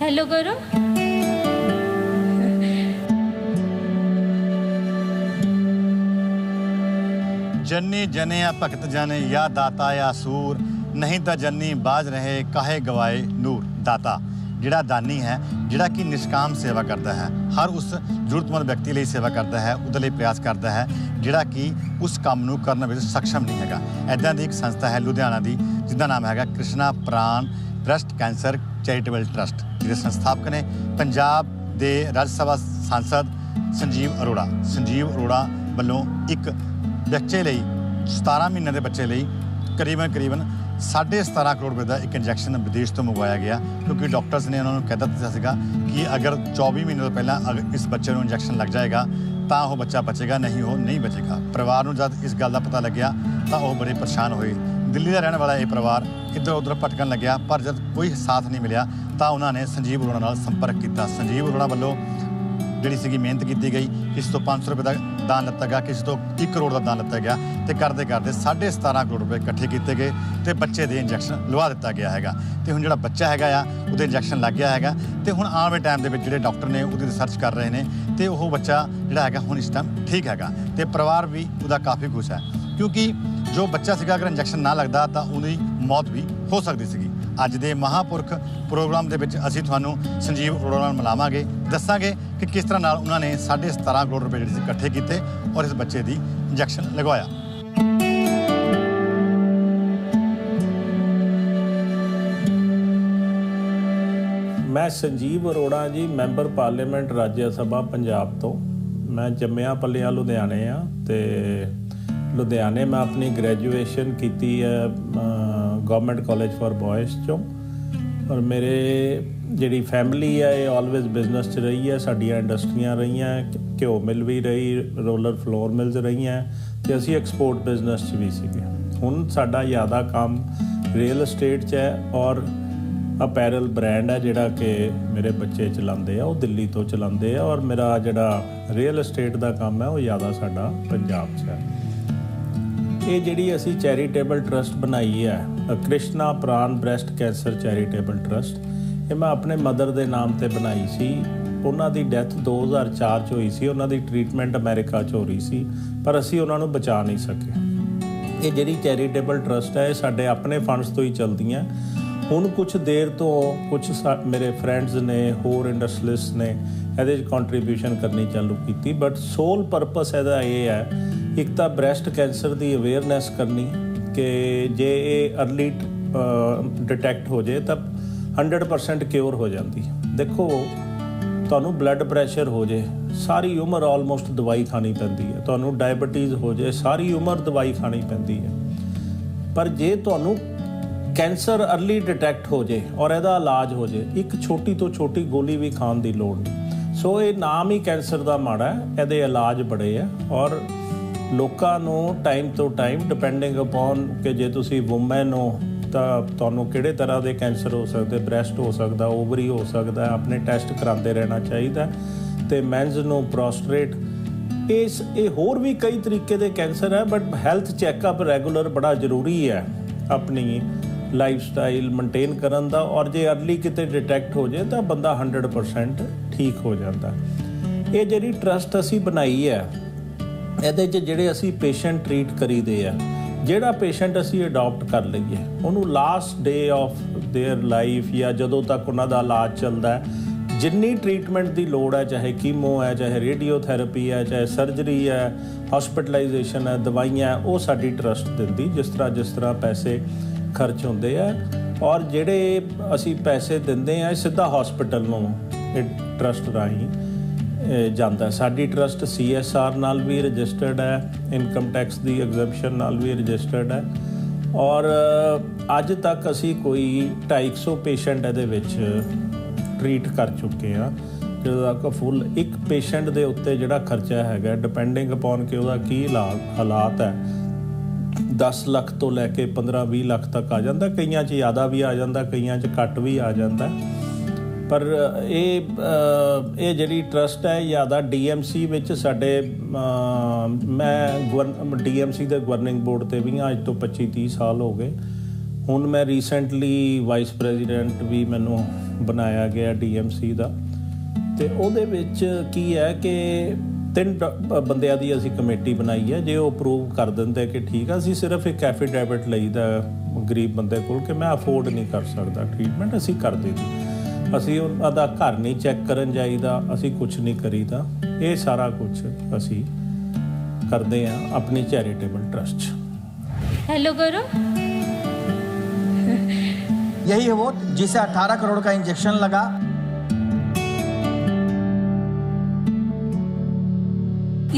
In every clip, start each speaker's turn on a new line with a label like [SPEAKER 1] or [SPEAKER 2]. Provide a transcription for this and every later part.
[SPEAKER 1] Hello करो।
[SPEAKER 2] जन्नी जने या भगत जाने या दाता या सूर, नहीं तो जन्नी बाज रहे काहे गवाए नूर। दाता जिहड़ा दानी है, जिहड़ा कि निष्काम सेवा करता है, हर उस जरूरतमंद व्यक्ति लिए सेवा करता है, उहदे लिए प्रयास करता है जिहड़ा कि उस काम नूं करन विच सक्षम नहीं हैगा। इदां दी एक संस्था है लुधियाना दी, जिसका नाम हैगा कृष्णा प्राण ब्रैसट कैंसर चैरिटेबल ट्रस्ट, जिहदे संस्थापक ने पंजाब दे राज्य सभा सांसद संजीव अरोड़ा। संजीव अरोड़ा ਵੱਲੋਂ एक बच्चे ਲਈ 17 ਮਹੀਨੇ ਦੇ ਬੱਚੇ ਲਈ ਕਰੀਬਨ 17.5 ਕਰੋੜ ਰੁਪਏ ਦਾ ਇੱਕ ਇੰਜੈਕਸ਼ਨ ਵਿਦੇਸ਼ ਤੋਂ ਮੰਗਵਾਇਆ ਗਿਆ, ਕਿਉਂਕਿ ਡਾਕਟਰਸ ਨੇ ਉਹਨਾਂ ਨੂੰ ਕਹਿ ਦਿੱਤਾ ਸੀਗਾ ਕਿ ਅਗਰ 24 ਮਹੀਨੇ ਤੋਂ ਪਹਿਲਾਂ ਅਗਰ ਇਸ ਬੱਚੇ ਨੂੰ ਇੰਜੈਕਸ਼ਨ ਲੱਗ ਜਾਏਗਾ ਤਾਂ ਉਹ ਬੱਚਾ ਬਚੇਗਾ, ਨਹੀਂ ਉਹ ਨਹੀਂ ਬਚੇਗਾ। ਪਰਿਵਾਰ ਨੂੰ ਜਦ ਇਸ ਗੱਲ ਦਾ ਪਤਾ ਲੱਗਿਆ ਤਾਂ ਉਹ ਬੜੇ ਪਰੇਸ਼ਾਨ ਹੋਏ। ਦਿੱਲੀ ਦਾ ਰਹਿਣ ਵਾਲਾ ਇਹ ਪਰਿਵਾਰ ਇੱਧਰ ਉੱਧਰ ਭਟਕਣ ਲੱਗਿਆ, ਪਰ ਜਦ ਕੋਈ ਸਾਥ ਨਹੀਂ ਮਿਲਿਆ ਤਾਂ ਉਹਨਾਂ ਨੇ ਸੰਜੀਵ ਅਰੋੜਾ ਨਾਲ ਸੰਪਰਕ ਕੀਤਾ। ਸੰਜੀਵ ਅਰੋੜਾ ਵੱਲੋਂ ਜਿਹੜੀ ਸੀਗੀ ਮਿਹਨਤ ਕੀਤੀ ਗਈ, ਕਿਸੇ ਤੋਂ 500 ਰੁਪਏ ਦਾ ਦਾਨ ਲਿੱਤਾ ਗਿਆ, ਕਿਸੇ ਤੋਂ 1 ਕਰੋੜ ਦਾ ਦਾਨ ਲਿੱਤਾ ਗਿਆ, ਤੇ ਕਰਦੇ 17.5 ਕਰੋੜ ਰੁਪਏ ਇਕੱਠੇ ਕੀਤੇ ਗਏ ਤੇ ਬੱਚੇ ਦੇ ਇੰਜੈਕਸ਼ਨ ਲਵਾ ਦਿੱਤਾ ਗਿਆ ਹੈਗਾ। ਤੇ ਹੁਣ ਜਿਹੜਾ ਬੱਚਾ ਹੈਗਾ ਆ ਉਹਦੇ ਇੰਜੈਕਸ਼ਨ ਲੱਗ ਗਿਆ ਹੈਗਾ, ਤੇ ਹੁਣ ਆਉਣ ਵਾਲੇ ਟਾਈਮ ਦੇ ਵਿੱਚ ਜਿਹੜੇ ਡਾਕਟਰ ਨੇ ਉਹਦੀ ਰਿਸਰਚ ਕਰ ਰਹੇ ਨੇ ਤੇ ਉਹ ਬੱਚਾ ਜਿਹੜਾ ਹੈਗਾ ਹੁਣ ਇਸ ਟਾਈਮ ਠੀਕ ਹੈਗਾ, ਤੇ ਪਰਿਵਾਰ ਵੀ ਉਹਦਾ ਕਾਫੀ ਖੁਸ਼ ਹੈ, ਕਿਉਂਕਿ ਜੋ ਬੱਚਾ ਸੀਗਾ ਅਗਰ ਇੰਜੈਕਸ਼ਨ ਨਾ ਲੱਗਦਾ ਤਾਂ ਉਹਦੀ ਮੌਤ ਵੀ ਹੋ ਸਕਦੀ ਸੀਗੀ। ਅੱਜ ਦੇ ਮਹਾਂਪੁਰਖ ਪ੍ਰੋਗਰਾਮ ਦੇ ਵਿੱਚ ਅਸੀਂ ਤੁਹਾਨੂੰ ਸੰਜੀਵ ਅਰੋੜਾ ਨਾਲ ਮਿਲਾਵਾਂਗੇ, ਦੱਸਾਂਗੇ ਕਿ ਕਿਸ ਤਰ੍ਹਾਂ ਨਾਲ ਉਹਨਾਂ ਨੇ 17.5 ਕਰੋੜ ਰੁਪਏ ਜਿਹੜੇ ਸੀ ਇਕੱਠੇ ਕੀਤੇ ਔਰ ਇਸ ਬੱਚੇ ਦੀ ਇੰਜੈਕਸ਼ਨ ਲਗਵਾਇਆ।
[SPEAKER 3] ਮੈਂ ਸੰਜੀਵ ਅਰੋੜਾ ਜੀ, ਮੈਂਬਰ ਪਾਰਲੀਮੈਂਟ ਰਾਜ ਸਭਾ ਪੰਜਾਬ ਤੋਂ। ਮੈਂ ਜੰਮਿਆ ਪਲਿਆ ਲੁਧਿਆਣੇ ਆ, ਤੇ ਲੁਧਿਆਣੇ ਮੈਂ ਆਪਣੀ ਗ੍ਰੈਜੂਏਸ਼ਨ ਕੀਤੀ ਹੈ ਗਵਰਨਮੈਂਟ ਕਾਲਜ ਫॉर ਬॉयਜ਼ ਚੋਂ। ਔਰ ਮੇਰੇ ਜਿਹੜੀ ਫੈਮਿਲੀ ਹੈ ਇਹ ਆਲਵੇਜ਼ ਬਿਜ਼ਨਸ 'ਚ ਰਹੀ ਹੈ। ਸਾਡੀਆਂ ਇੰਡਸਟਰੀਆਂ ਰਹੀਆਂ, ਘਿਓ ਮਿਲ ਵੀ ਰਹੀ, ਰੋਲਰ ਫਲੋਰ ਮਿਲਸ ਰਹੀਆਂ, ਅਤੇ ਅਸੀਂ ਐਕਸਪੋਰਟ ਬਿਜ਼ਨਸ 'ਚ ਵੀ ਸੀਗੇ। ਹੁਣ ਸਾਡਾ ਜ਼ਿਆਦਾ ਕੰਮ ਰੀਅਲ estate 'ਚ ਹੈ, ਔਰ ਅਪੈਰਲ ਬ੍ਰਾਂਡ ਹੈ ਜਿਹੜਾ ਕਿ ਮੇਰੇ ਬੱਚੇ ਚਲਾਉਂਦੇ ਆ, ਉਹ ਦਿੱਲੀ ਤੋਂ ਚਲਾਉਂਦੇ ਆ, ਔਰ ਮੇਰਾ ਜਿਹੜਾ ਰੀਅਲ estate ਦਾ ਕੰਮ ਹੈ ਉਹ ਜ਼ਿਆਦਾ ਸਾਡਾ ਪੰਜਾਬ 'ਚ ਹੈ। ਇਹ ਜਿਹੜੀ ਅਸੀਂ ਚੈਰੀਟੇਬਲ ਟਰਸਟ ਬਣਾਈ ਹੈ, ਕ੍ਰਿਸ਼ਨਾ ਪ੍ਰਾਣ ਬ੍ਰੈਸਟ ਕੈਂਸਰ ਚੈਰੀਟੇਬਲ ਟਰਸਟ, ਇਹ ਮੈਂ ਆਪਣੇ ਮਦਰ ਦੇ ਨਾਮ 'ਤੇ ਬਣਾਈ ਸੀ। ਉਹਨਾਂ ਦੀ ਡੈਥ 2004 'ਚ ਹੋਈ ਸੀ। ਉਹਨਾਂ ਦੀ ਟਰੀਟਮੈਂਟ ਅਮਰੀਕਾ 'ਚ ਹੋ ਰਹੀ ਸੀ, ਪਰ ਅਸੀਂ ਉਹਨਾਂ ਨੂੰ ਬਚਾ ਨਹੀਂ ਸਕੇ। ਇਹ ਜਿਹੜੀ ਚੈਰੀਟੇਬਲ ਟਰਸਟ ਹੈ ਇਹ ਸਾਡੇ ਆਪਣੇ ਫੰਡਸ ਤੋਂ ਹੀ ਚੱਲਦੀਆਂ। ਹੁਣ ਕੁਛ ਦੇਰ ਤੋਂ ਮੇਰੇ ਫਰੈਂਡਸ ਨੇ, ਹੋਰ ਇੰਡਸਟਰੀਲਿਸਟ ਨੇ ਇਹਦੇ 'ਚ ਕੰਟਰੀਬਿਊਸ਼ਨ ਕਰਨੀ ਚਾਲੂ ਕੀਤੀ, ਬਟ ਸੋਲ ਪਰਪਸ ਇਹਦਾ ਇਹ ਹੈ, ਇੱਕ ਤਾਂ ਬ੍ਰੈਸਟ ਕੈਂਸਰ ਦੀ ਅਵੇਅਰਨੈਸ ਕਰਨੀ ਕਿ ਜੇ ਇਹ ਅਰਲੀ ਡਿਟੈਕਟ ਹੋ ਜਾਏ ਤਾਂ 100% ਕਿਉਰ ਹੋ ਜਾਂਦੀ। ਦੇਖੋ, ਤੁਹਾਨੂੰ ਬਲੱਡ ਪ੍ਰੈਸ਼ਰ ਹੋ ਜਾਏ ਸਾਰੀ ਉਮਰ ਆਲਮੋਸਟ ਦਵਾਈ ਖਾਣੀ ਪੈਂਦੀ ਹੈ, ਤੁਹਾਨੂੰ ਡਾਇਬਟੀਜ਼ ਹੋ ਜਾਏ ਸਾਰੀ ਉਮਰ ਦਵਾਈ ਖਾਣੀ ਪੈਂਦੀ ਹੈ, ਪਰ ਜੇ ਤੁਹਾਨੂੰ ਕੈਂਸਰ ਅਰਲੀ ਡਿਟੈਕਟ ਹੋ ਜਾਏ ਔਰ ਇਹਦਾ ਇਲਾਜ ਹੋ ਜਾਏ, ਇੱਕ ਛੋਟੀ ਤੋਂ ਛੋਟੀ ਗੋਲੀ ਵੀ ਖਾਣ ਦੀ ਲੋੜ ਨਹੀਂ। ਸੋ ਇਹ ਨਾਮ ਹੀ ਕੈਂਸਰ ਦਾ ਮਾੜਾ ਹੈ, ਇਹਦੇ ਇਲਾਜ ਬੜੇ ਹੈ। ਔਰ ਲੋਕਾਂ ਨੂੰ ਟਾਈਮ ਤੋਂ ਟਾਈਮ ਡਿਪੈਂਡਿੰਗ ਅਪੋਨ ਕਿ ਜੇ ਤੁਸੀਂ ਵੂਮੈਨ ਹੋ ਤਾਂ ਤੁਹਾਨੂੰ ਕਿਹੜੇ ਤਰ੍ਹਾਂ ਦੇ ਕੈਂਸਰ ਹੋ ਸਕਦੇ, ਬ੍ਰੈਸਟ ਹੋ ਸਕਦਾ, ਓਵਰੀ ਹੋ ਸਕਦਾ, ਆਪਣੇ ਟੈਸਟ ਕਰਾਉਂਦੇ ਰਹਿਣਾ ਚਾਹੀਦਾ। ਅਤੇ ਮੈਨਸ ਨੂੰ ਪ੍ਰੋਸਟੇਟ, ਇਹ ਹੋਰ ਵੀ ਕਈ ਤਰੀਕੇ ਦੇ ਕੈਂਸਰ ਹੈ, ਬਟ ਹੈਲਥ ਚੈੱਕਅਪ ਰੈਗੂਲਰ ਬੜਾ ਜ਼ਰੂਰੀ ਹੈ ਆਪਣੀ ਲਾਈਫ ਸਟਾਈਲ ਮੇਨਟੇਨ ਕਰਨ ਦਾ। ਔਰ ਜੇ ਅਰਲੀ ਕਿਤੇ ਡਿਟੈਕਟ ਹੋ ਜਾਏ ਤਾਂ ਬੰਦਾ 100% ਠੀਕ ਹੋ ਜਾਂਦਾ। ਇਹ ਜਿਹੜੀ ਟਰਸਟ ਅਸੀਂ ਬਣਾਈ ਹੈ, ਇਹਦੇ 'ਚ ਜਿਹੜੇ ਅਸੀਂ ਪੇਸ਼ੈਂਟ ਟਰੀਟ ਕਰੀਦੇ ਆ, ਜਿਹੜਾ ਪੇਸ਼ੈਂਟ ਅਸੀਂ ਅਡੋਪਟ ਕਰ ਲਈਏ ਉਹਨੂੰ last day of there life ਜਾਂ ਜਦੋਂ ਤੱਕ ਉਹਨਾਂ ਦਾ ਇਲਾਜ ਚੱਲਦਾ, ਜਿੰਨੀ ਟਰੀਟਮੈਂਟ ਦੀ ਲੋੜ ਹੈ, ਚਾਹੇ ਕੀਮੋ ਹੈ, ਚਾਹੇ ਰੇਡੀਓਥੈਰੇਪੀ ਹੈ, ਚਾਹੇ ਸਰਜਰੀ ਹੈ, ਹਸਪੀਟਲਾਈਜੇਸ਼ਨ ਹੈ, ਦਵਾਈਆਂ, ਉਹ ਸਾਡੀ ਟਰਸਟ ਦਿੰਦੀ, ਜਿਸ ਤਰ੍ਹਾਂ ਪੈਸੇ ਖਰਚ ਹੁੰਦੇ ਆ। ਔਰ ਜਿਹੜੇ ਅਸੀਂ ਪੈਸੇ ਦਿੰਦੇ ਆ ਸਿੱਧਾ ਹਸਪੀਟਲ ਨੂੰ ਇਹ ਟਰਸਟ ਰਾਹੀਂ ਜਾਂਦਾ। ਸਾਡੀ ਟਰਸਟ CSR ਨਾਲ ਵੀ ਰਜਿਸਟਰਡ ਹੈ, ਇਨਕਮ ਟੈਕਸ ਦੀ ਐਗਜ਼ੈਂਪਸ਼ਨ ਨਾਲ ਵੀ ਰਜਿਸਟਰਡ ਹੈ। ਔਰ ਅੱਜ ਤੱਕ ਅਸੀਂ ਕੋਈ 250 ਪੇਸ਼ੈਂਟ ਇਹਦੇ ਵਿੱਚ ਟਰੀਟ ਕਰ ਚੁੱਕੇ ਹਾਂ, ਜਿਹਦਾ ਕਿ ਫੁੱਲ ਇੱਕ ਪੇਸ਼ੈਂਟ ਦੇ ਉੱਤੇ ਜਿਹੜਾ ਖਰਚਾ ਹੈਗਾ, ਡਿਪੈਂਡਿੰਗ ਅਪੋਨ ਕਿ ਉਹਦਾ ਕੀ ਹਾਲਾਤ ਹੈ, 10 ਲੱਖ ਤੋਂ ਲੈ ਕੇ 15-20 ਲੱਖ ਤੱਕ ਆ ਜਾਂਦਾ। ਕਈਆਂ 'ਚ ਜ਼ਿਆਦਾ ਵੀ ਆ ਜਾਂਦਾ, ਕਈਆਂ 'ਚ ਘੱਟ ਵੀ ਆ ਜਾਂਦਾ। ਪਰ ਇਹ ਜਿਹੜੀ ਟਰਸਟ ਹੈ ਜ਼ਿਆਦਾ DMC ਵਿੱਚ ਸਾਡੇ, ਮੈਂ DMC ਦੇ ਗਵਰਨਿੰਗ ਬੋਰਡ 'ਤੇ ਵੀ ਹਾਂ ਅੱਜ ਤੋਂ 25-30 ਸਾਲ ਹੋ ਗਏ। ਹੁਣ ਮੈਂ ਰੀਸੈਂਟਲੀ ਵਾਈਸ ਪ੍ਰੈਜ਼ੀਡੈਂਟ ਵੀ ਮੈਨੂੰ ਬਣਾਇਆ ਗਿਆ DMC ਦਾ, ਤੇ ਉਹਦੇ ਵਿੱਚ ਕੀ ਹੈ ਕਿ 3 ਬੰਦਿਆਂ ਦੀ ਅਸੀਂ ਕਮੇਟੀ ਬਣਾਈ ਹੈ। ਜੇ ਉਹ ਅਪਰੂਵ ਕਰ ਦਿੰਦੇ ਕਿ ਠੀਕ ਆ, ਅਸੀਂ ਸਿਰਫ ਇੱਕ ਐਫੀਡੈਵਿਟ ਲਈਦਾ ਗਰੀਬ ਬੰਦੇ ਕੋਲ ਕਿ ਮੈਂ ਅਫੋਰਡ ਨਹੀਂ ਕਰ ਸਕਦਾ ਟਰੀਟਮੈਂਟ, ਅਸੀਂ ਕਰ ਦੇਈਏ। ਅਸੀਂ ਉਹਨਾਂ ਦਾ ਘਰ ਨਹੀਂ ਚੈੱਕ ਕਰਨ ਜਾਈਦਾ, ਅਸੀਂ ਕੁਛ ਨਹੀਂ ਕਰੀਦਾ। ਇਹ ਸਾਰਾ ਕੁਛ ਅਸੀਂ ਕਰਦੇ ਹਾਂ ਆਪਣੀ ਚੈਰੀਟੇਬਲ ਟਰਸਟ 'ਚ।
[SPEAKER 1] हेलो करो।
[SPEAKER 4] यही है वो जिसे 18 करोड़ का इंजेक्शन लगा।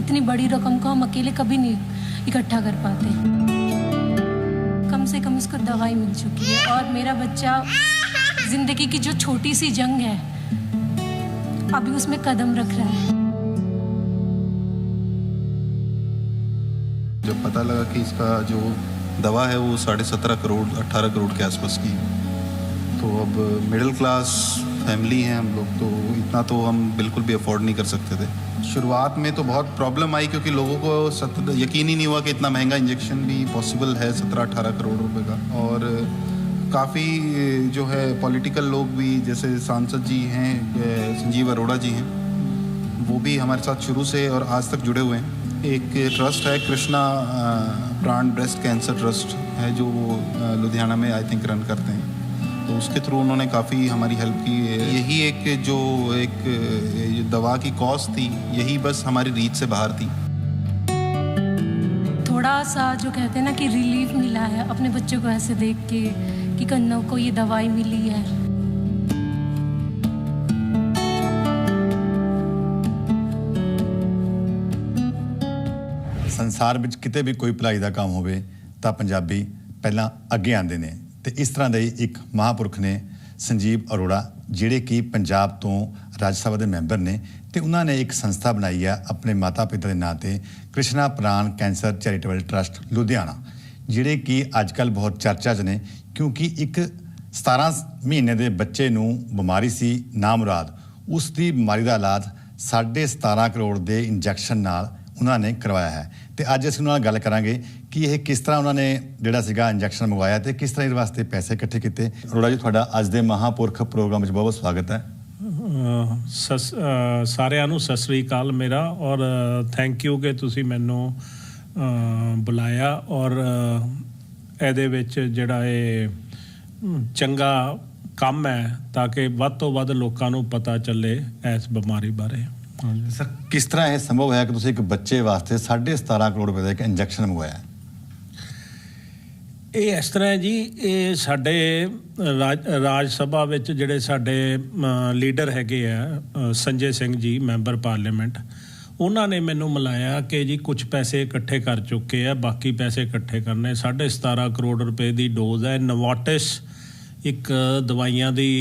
[SPEAKER 1] इतनी बड़ी रकम को हम अकेले कभी नहीं इकट्ठा कर पाते। कम से कम उसको दवाई मिल चुकी है और मेरा बच्चा जिंदगी की जो छोटी सी जंग है अभी उसमें कदम रख रहा है।
[SPEAKER 5] जब पता लगा कि इसका जो दवा है वो 17.5 करोड़ 18 करोड़ के आसपास की, तो अब मिडिल क्लास फैमिली है हम लोग, तो इतना तो हम बिल्कुल भी अफोर्ड नहीं कर सकते थे। शुरुआत में तो बहुत प्रॉब्लम आई क्योंकि लोगों को यकीन ही नहीं हुआ कि इतना महंगा इंजेक्शन भी पॉसिबल है 17-18 करोड़ रुपए का। और काफ़ी जो है पॉलिटिकल लोग भी, जैसे सांसद जी हैं संजीव अरोड़ा जी हैं, वो भी हमारे साथ शुरू से और आज तक जुड़े हुए हैं। एक ट्रस्ट है कृष्णा प्राण ब्रेस्ट कैंसर ट्रस्ट है जो लुधियाना में आई थिंक रन करते हैं, तो उसके थ्रू उन्होंने काफ़ी हमारी हेल्प की। यही एक दवा की कॉस्ट थी, यही बस हमारी रीच से बाहर थी।
[SPEAKER 1] थोड़ा सा जो कहते हैं ना कि रिलीफ मिला है अपने बच्चे को ऐसे देख के कि कन्नौ को ये दवाई मिली है।
[SPEAKER 2] ਸੰਸਾਰ ਵਿੱਚ ਕਿਤੇ ਵੀ ਕੋਈ ਭਲਾਈ ਦਾ ਕੰਮ ਹੋਵੇ ਤਾਂ ਪੰਜਾਬੀ ਪਹਿਲਾਂ ਅੱਗੇ ਆਉਂਦੇ ਨੇ, ਤੇ ਇਸ ਤਰ੍ਹਾਂ ਦੇ ਇੱਕ ਮਹਾਂਪੁਰਖ ਨੇ ਸੰਜੀਵ ਅਰੋੜਾ, ਜਿਹੜੇ ਕਿ ਪੰਜਾਬ ਤੋਂ ਰਾਜ ਸਭਾ ਦੇ ਮੈਂਬਰ ਨੇ, ਤੇ ਉਹਨਾਂ ਨੇ ਇੱਕ ਸੰਸਥਾ ਬਣਾਈ ਹੈ ਆਪਣੇ ਮਾਤਾ ਪਿਤਾ ਦੇ ਨਾਂ ਤੇ, ਕ੍ਰਿਸ਼ਨਾ ਪ੍ਰਾਣ ਕੈਂਸਰ ਚੈਰੀਟੇਬਲ ਟਰਸਟ ਲੁਧਿਆਣਾ, ਜਿਹੜੇ ਕਿ ਅੱਜ ਕੱਲ੍ਹ ਬਹੁਤ ਚਰਚਾ 'ਚ ਨੇ ਕਿਉਂਕਿ ਇੱਕ 17 ਮਹੀਨੇ ਦੇ ਬੱਚੇ ਨੂੰ ਬਿਮਾਰੀ ਸੀ ਨਾਮੁਰਾਦ, ਉਸ ਦੀ ਬਿਮਾਰੀ ਦਾ ਇਲਾਜ 17.5 ਕਰੋੜ ਦੇ ਇੰਜੈਕਸ਼ਨ ਨਾਲ ਉਹਨਾਂ ਨੇ ਕਰਵਾਇਆ ਹੈ। ਤੇ ਅੱਜ ਅਸੀਂ ਉਹਨਾਂ ਨਾਲ ਗੱਲ ਕਰਾਂਗੇ ਕਿ ਇਹ ਕਿਸ ਤਰ੍ਹਾਂ ਉਹਨਾਂ ਨੇ ਜਿਹੜਾ ਸੀਗਾ ਇੰਜੈਕਸ਼ਨ ਮੰਗਵਾਇਆ ਤੇ ਕਿਸ ਤਰ੍ਹਾਂ ਇਹਦੇ ਵਾਸਤੇ ਪੈਸੇ ਇਕੱਠੇ ਕੀਤੇ। ਅਰੋੜਾ ਜੀ, ਤੁਹਾਡਾ ਅੱਜ ਦੇ ਮਹਾਂਪੁਰਖ ਪ੍ਰੋਗਰਾਮ ਵਿੱਚ ਬਹੁਤ ਬਹੁਤ ਸਵਾਗਤ ਹੈ।
[SPEAKER 3] ਸਾਰਿਆਂ ਨੂੰ ਸਤਿ ਸ੍ਰੀ ਅਕਾਲ ਮੇਰਾ, ਔਰ ਥੈਂਕ ਯੂ ਕਿ ਤੁਸੀਂ ਮੈਨੂੰ ਬੁਲਾਇਆ, ਔਰ ਇਹਦੇ ਵਿੱਚ ਜਿਹੜਾ ਇਹ ਚੰਗਾ ਕੰਮ ਹੈ ਤਾਂ ਕਿ ਵੱਧ ਤੋਂ ਵੱਧ ਲੋਕਾਂ ਨੂੰ ਪਤਾ ਚੱਲੇ ਇਸ ਬਿਮਾਰੀ ਬਾਰੇ।
[SPEAKER 2] ਸਰ, ਕਿਸ ਤਰ੍ਹਾਂ ਇਹ ਸੰਭਵ ਹੋਇਆ ਕਿ ਤੁਸੀਂ ਇੱਕ ਬੱਚੇ ਵਾਸਤੇ 17.5 ਕਰੋੜ ਰੁਪਏ ਦਾ ਇੱਕ ਇੰਜੈਕਸ਼ਨ ਮੰਗਵਾਇਆ?
[SPEAKER 3] ਇਹ ਇਸ ਤਰ੍ਹਾਂ ਹੈ ਜੀ, ਇਹ ਸਾਡੇ ਰਾਜ ਸਭਾ ਵਿੱਚ ਜਿਹੜੇ ਸਾਡੇ ਲੀਡਰ ਹੈਗੇ ਆ ਸੰਜੇ ਸਿੰਘ ਜੀ, ਮੈਂਬਰ ਪਾਰਲੀਮੈਂਟ, ਉਹਨਾਂ ਨੇ ਮੈਨੂੰ ਮਿਲਾਇਆ ਕਿ ਜੀ ਕੁਝ ਪੈਸੇ ਇਕੱਠੇ ਕਰ ਚੁੱਕੇ ਆ, ਬਾਕੀ ਪੈਸੇ ਇਕੱਠੇ ਕਰਨੇ। 17.5 ਕਰੋੜ ਰੁਪਏ ਦੀ ਡੋਜ਼ ਹੈ। ਨੋਵਾਰਟਿਸ ਇੱਕ ਦਵਾਈਆਂ ਦੀ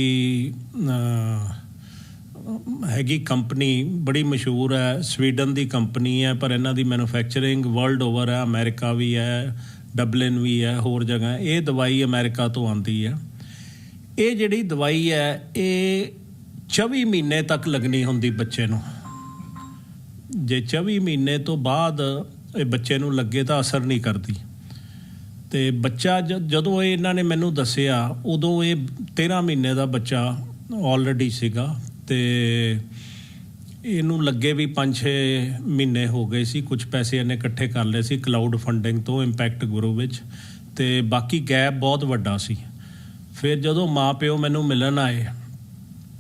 [SPEAKER 3] ਹੈਗੀ ਕੰਪਨੀ, ਬੜੀ ਮਸ਼ਹੂਰ ਹੈ, ਸਵੀਡਨ ਦੀ ਕੰਪਨੀ ਹੈ, ਪਰ ਇਹਨਾਂ ਦੀ ਮੈਨੂਫੈਕਚਰਿੰਗ ਵਰਲਡ ਓਵਰ ਹੈ, ਅਮਰੀਕਾ ਵੀ ਹੈ, ਡਬਲਿਨ ਵੀ ਹੈ, ਹੋਰ ਜਗ੍ਹਾ। ਇਹ ਦਵਾਈ ਅਮਰੀਕਾ ਤੋਂ ਆਉਂਦੀ ਹੈ। ਇਹ ਜਿਹੜੀ ਦਵਾਈ ਹੈ ਇਹ 24 ਮਹੀਨੇ ਤੱਕ ਲੱਗਣੀ ਹੁੰਦੀ ਬੱਚੇ ਨੂੰ। ਜੇ 24 ਮਹੀਨੇ ਤੋਂ ਬਾਅਦ ਇਹ ਬੱਚੇ ਨੂੰ ਲੱਗੇ ਤਾਂ ਅਸਰ ਨਹੀਂ ਕਰਦੀ। ਅਤੇ ਬੱਚਾ ਜਦੋਂ ਇਹਨਾਂ ਨੇ ਮੈਨੂੰ ਦੱਸਿਆ ਉਦੋਂ ਇਹ 13 ਮਹੀਨੇ ਦਾ ਬੱਚਾ ਆਲਰੇਡੀ ਸੀਗਾ, ਅਤੇ ਇਹਨੂੰ ਲੱਗੇ ਵੀ 5-6 ਮਹੀਨੇ ਹੋ ਗਏ ਸੀ। ਕੁਝ ਪੈਸੇ ਇਹਨੇ ਇਕੱਠੇ ਕਰ ਲਏ ਸੀ ਕਲਾਊਡ ਫੰਡਿੰਗ ਤੋਂ ਇੰਪੈਕਟ ਗਰੁੱਪ ਵਿੱਚ, ਅਤੇ ਬਾਕੀ ਗੈਪ ਬਹੁਤ ਵੱਡਾ ਸੀ। ਫਿਰ ਜਦੋਂ ਮਾਂ ਪਿਓ ਮੈਨੂੰ ਮਿਲਣ ਆਏ,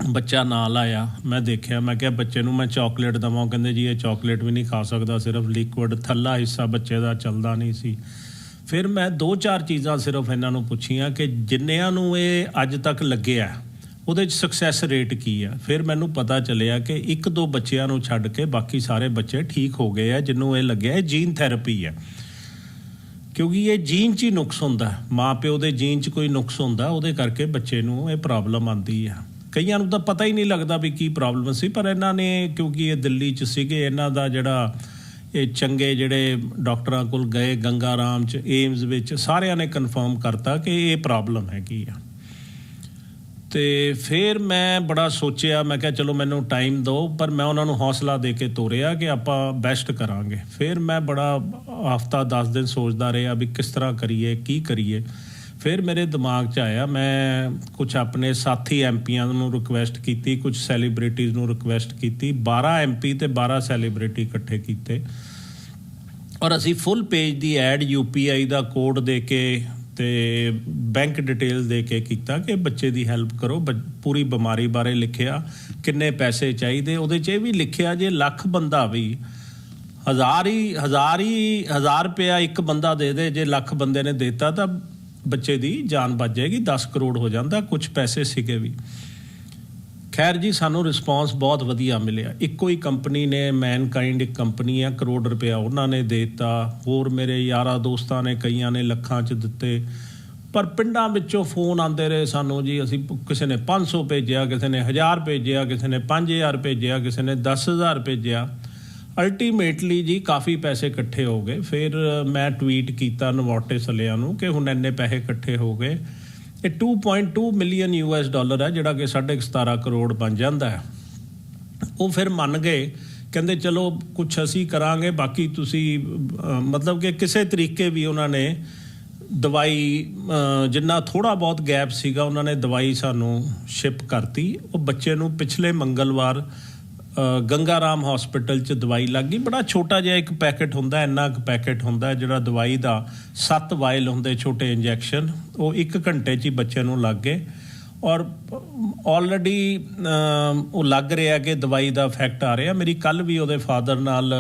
[SPEAKER 3] ਬੱਚਾ ਨਾਲ ਆਇਆ, ਮੈਂ ਦੇਖਿਆ, ਮੈਂ ਕਿਹਾ ਬੱਚੇ ਨੂੰ ਮੈਂ ਚਾਕਲੇਟ ਦੇਵਾਂ, ਉਹ ਕਹਿੰਦੇ ਜੀ ਇਹ ਚਾਕਲੇਟ ਵੀ ਨਹੀਂ ਖਾ ਸਕਦਾ, ਸਿਰਫ ਲਿਕੁਇਡ, ਥੱਲਾ ਹਿੱਸਾ ਬੱਚੇ ਦਾ ਚੱਲਦਾ ਨਹੀਂ ਸੀ। ਫਿਰ ਮੈਂ 2-4 ਚੀਜ਼ਾਂ ਸਿਰਫ ਇਹਨਾਂ ਨੂੰ ਪੁੱਛੀਆਂ ਕਿ ਜਿੰਨਿਆਂ ਨੂੰ ਇਹ ਅੱਜ ਤੱਕ ਲੱਗਿਆ ਉਹਦੇ 'ਚ ਸਕਸੈਸ ਰੇਟ ਕੀ ਆ। ਫਿਰ ਮੈਨੂੰ ਪਤਾ ਚੱਲਿਆ ਕਿ 1-2 ਬੱਚਿਆਂ ਨੂੰ ਛੱਡ ਕੇ ਬਾਕੀ ਸਾਰੇ ਬੱਚੇ ਠੀਕ ਹੋ ਗਏ ਆ ਜਿਹਨੂੰ ਇਹ ਲੱਗਿਆ। ਇਹ ਜੀਨ ਥੈਰੇਪੀ ਹੈ, ਕਿਉਂਕਿ ਇਹ ਜੀਨ 'ਚ ਹੀ ਨੁਕਸ ਹੁੰਦਾ, ਮਾਂ ਪਿਓ ਦੇ ਜੀਨ 'ਚ ਕੋਈ ਨੁਕਸ ਹੁੰਦਾ, ਉਹਦੇ ਕਰਕੇ ਬੱਚੇ ਨੂੰ ਇਹ ਪ੍ਰੋਬਲਮ ਆਉਂਦੀ ਆ। ਕਈਆਂ ਨੂੰ ਤਾਂ ਪਤਾ ਹੀ ਨਹੀਂ ਲੱਗਦਾ ਵੀ ਕੀ ਪ੍ਰੋਬਲਮ ਸੀ, ਪਰ ਇਹਨਾਂ ਨੇ, ਕਿਉਂਕਿ ਇਹ ਦਿੱਲੀ 'ਚ ਸੀਗੇ, ਇਹਨਾਂ ਦਾ ਜਿਹੜਾ ਇਹ ਚੰਗੇ ਜਿਹੜੇ ਡਾਕਟਰਾਂ ਕੋਲ ਗਏ, ਗੰਗਾ ਰਾਮ 'ਚ, ਏਮਜ਼ ਵਿੱਚ, ਸਾਰਿਆਂ ਨੇ ਕਨਫਰਮ ਕਰਤਾ ਕਿ ਇਹ ਪ੍ਰੋਬਲਮ ਹੈਗੀ ਆ। ਅਤੇ ਫਿਰ ਮੈਂ ਬੜਾ ਸੋਚਿਆ, ਮੈਂ ਕਿਹਾ ਚਲੋ ਮੈਨੂੰ ਟਾਈਮ ਦਿਓ, ਪਰ ਮੈਂ ਉਹਨਾਂ ਨੂੰ ਹੌਸਲਾ ਦੇ ਕੇ ਤੋਰਿਆ ਕਿ ਆਪਾਂ ਬੈਸਟ ਕਰਾਂਗੇ। ਫਿਰ ਮੈਂ ਬੜਾ ਹਫ਼ਤਾ 10 ਦਿਨ ਸੋਚਦਾ ਰਿਹਾ ਵੀ ਕਿਸ ਤਰ੍ਹਾਂ ਕਰੀਏ, ਕੀ ਕਰੀਏ। ਫਿਰ ਮੇਰੇ ਦਿਮਾਗ 'ਚ ਆਇਆ, ਮੈਂ ਕੁਝ ਆਪਣੇ ਸਾਥੀ ਐਮਪੀਆਂ ਨੂੰ ਰਿਕੁਐਸਟ ਕੀਤੀ, ਕੁਝ ਸੈਲੀਬ੍ਰਿਟੀਜ਼ ਨੂੰ ਰਿਕੁਐਸਟ ਕੀਤੀ, 12 ਐਮਪੀ ਤੇ 12 ਸੈਲੀਬ੍ਰਿਟੀ ਇਕੱਠੇ ਕੀਤੇ ਔਰ ਅਸੀਂ ਫੁੱਲ ਪੇਜ ਦੀ ਐਡ UPI ਦਾ ਕੋਡ ਦੇ ਕੇ ਤੇ ਬੈਂਕ ਡਿਟੇਲ ਦੇ ਕੇ ਕੀਤਾ ਕਿ ਬੱਚੇ ਦੀ ਹੈਲਪ ਕਰੋ। ਪੂਰੀ ਬਿਮਾਰੀ ਬਾਰੇ ਲਿਖਿਆ, ਕਿੰਨੇ ਪੈਸੇ ਚਾਹੀਦੇ, ਉਹਦੇ 'ਚ ਇਹ ਵੀ ਲਿਖਿਆ ਜੇ ਲੱਖ ਬੰਦਾ ਵੀ 1000 ਰੁਪਇਆ ਇੱਕ ਬੰਦਾ ਦੇ ਦੇ, ਜੇ ਲੱਖ ਬੰਦੇ ਨੇ ਦੇਤਾ ਤਾਂ ਬੱਚੇ ਦੀ ਜਾਨ ਬਚ ਜਾਏਗੀ, 10 ਕਰੋੜ ਹੋ ਜਾਂਦਾ। ਕੁਝ ਪੈਸੇ ਸੀਗੇ ਵੀ। ਖੈਰ ਜੀ, ਸਾਨੂੰ ਰਿਸਪੌਂਸ ਬਹੁਤ ਵਧੀਆ ਮਿਲਿਆ। ਇੱਕੋ ਹੀ ਕੰਪਨੀ ਨੇ, ਮੈਨਕਾਈਂਡ ਇੱਕ ਕੰਪਨੀ ਆ, ਕਰੋੜ ਰੁਪਇਆ ਉਹਨਾਂ ਨੇ ਦੇ ਦਿੱਤਾ। ਹੋਰ ਮੇਰੇ ਯਾਰਾਂ ਦੋਸਤਾਂ ਨੇ ਕਈਆਂ ਨੇ ਲੱਖਾਂ 'ਚ ਦਿੱਤੇ। ਪਰ ਪਿੰਡਾਂ ਵਿੱਚੋਂ ਫੋਨ ਆਉਂਦੇ ਰਹੇ ਸਾਨੂੰ ਜੀ, ਅਸੀਂ ਕਿਸੇ ਨੇ 500 ਭੇਜਿਆ, ਕਿਸੇ ਨੇ 1000 ਭੇਜਿਆ, ਕਿਸੇ ਨੇ 5000 ਭੇਜਿਆ, ਕਿਸੇ ਨੇ 10000 ਭੇਜਿਆ। ਅਲਟੀਮੇਟਲੀ ਜੀ ਕਾਫੀ ਪੈਸੇ ਇਕੱਠੇ ਹੋ ਗਏ। ਫਿਰ ਮੈਂ ਟਵੀਟ ਕੀਤਾ ਨੋਵਾਰਟਿਸ ਵਾਲਿਆਂ ਨੂੰ ਕਿ ਹੁਣ ਇੰਨੇ ਪੈਸੇ ਇਕੱਠੇ ਹੋ ਗਏ, ਇਹ $2.2 ਮਿਲੀਅਨ ਹੈ, ਜਿਹੜਾ ਕਿ 17.5 ਕਰੋੜ ਬਣ ਜਾਂਦਾ ਹੈ। ਉਹ ਫਿਰ ਮੰਨ ਗਏ, ਕਹਿੰਦੇ ਚਲੋ ਕੁਛ ਅਸੀਂ ਕਰਾਂਗੇ, ਬਾਕੀ ਤੁਸੀਂ ਮਤਲਬ ਕਿ ਕਿਸੇ ਤਰੀਕੇ ਵੀ ਉਹਨਾਂ ਨੇ ਦਵਾਈ, ਜਿੰਨਾ ਥੋੜ੍ਹਾ ਬਹੁਤ ਗੈਪ ਸੀਗਾ, ਉਹਨਾਂ ਨੇ ਦਵਾਈ ਸਾਨੂੰ ਸ਼ਿਪ ਕਰਤੀ। ਉਹ ਬੱਚੇ ਨੂੰ ਪਿਛਲੇ ਮੰਗਲਵਾਰ ਗੰਗਾ ਰਾਮ ਹਸਪੀਟਲ 'ਚ ਦਵਾਈ ਲੱਗ ਗਈ। ਬੜਾ ਛੋਟਾ ਜਿਹਾ ਇੱਕ ਪੈਕਟ ਹੁੰਦਾ, ਇੰਨਾ ਕੁ ਪੈਕਟ ਹੁੰਦਾ ਜਿਹੜਾ ਦਵਾਈ ਦਾ, 7 ਵਾਇਲ ਹੁੰਦੇ ਛੋਟੇ ਇੰਜੈਕਸ਼ਨ, ਉਹ 1 ਘੰਟੇ 'ਚ ਹੀ ਬੱਚੇ ਨੂੰ ਲੱਗ ਗਏ। ਔਰ ਆਲਰੇਡੀ ਉਹ ਲੱਗ ਰਿਹਾ ਕਿ ਦਵਾਈ ਦਾ ਇਫੈਕਟ ਆ ਰਿਹਾ। ਮੇਰੀ ਕੱਲ੍ਹ ਵੀ ਉਹਦੇ ਫਾਦਰ ਨਾਲ